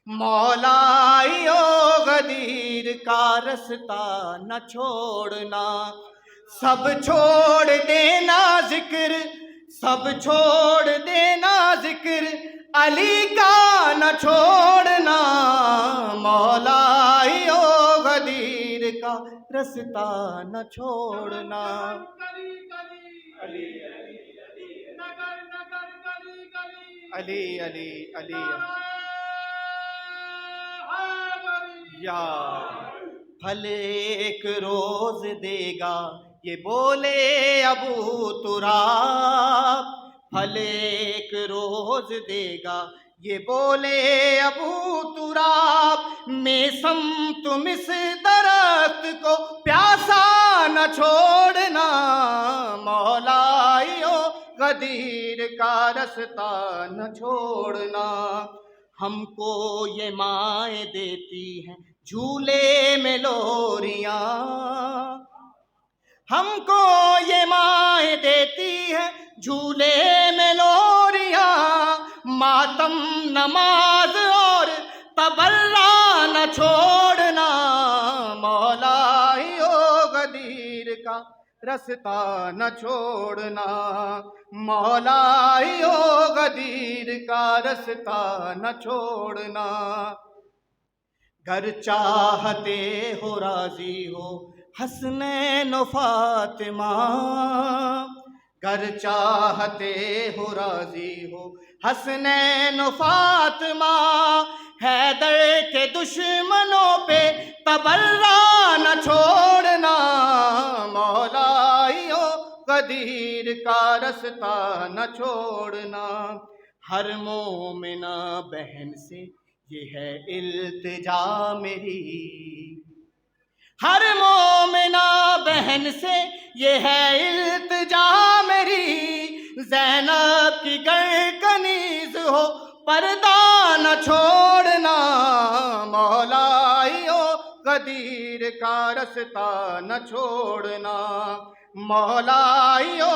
مولائیو غدیر کا رستہ نہ چھوڑنا، سب چھوڑ دینا ذکر، سب چھوڑ دینا ذکر علی کا نہ چھوڑنا، مولائیو غدیر کا رستہ نہ چھوڑنا۔ علی علی علی علی یا پھل ایک روز دے گا یہ بولے ابو تراب، پھل ایک روز دے گا یہ بولے ابو تراب، میں تم اس درخت کو پیاسا نہ چھوڑنا، مولائیو غدیر کا رستہ نہ چھوڑنا۔ ہم کو یہ مائیں دیتی ہیں جھولے میں لوریاں، ہم کو یہ مائیں دیتی ہیں جھولے میں لوریاں، ماتم نماز اور تبرہ نہ چھوڑنا، مولائیو غدیر کا رستہ نہ چھوڑنا، مولائیو غدیر کا رستہ نہ چھوڑنا۔ گر چاہتے ہو راضی ہو حسنین و فاطمہ، گر چاہتے ہو راضی ہو حسنین و فاطمہ، حیدر کے دشمنوں پہ تبرہ نہ چھوڑنا، مولائیو غدیر کا رستہ نہ چھوڑنا۔ ہر مومنہ بہن سے یہ ہے التجا میری، ہر مومنہ بہن سے یہ ہے التجا میری، زینب کی گر کنیز ہو پردہ نہ چھوڑنا، مولائیو غدیر کا رستہ نہ چھوڑنا، مولائیو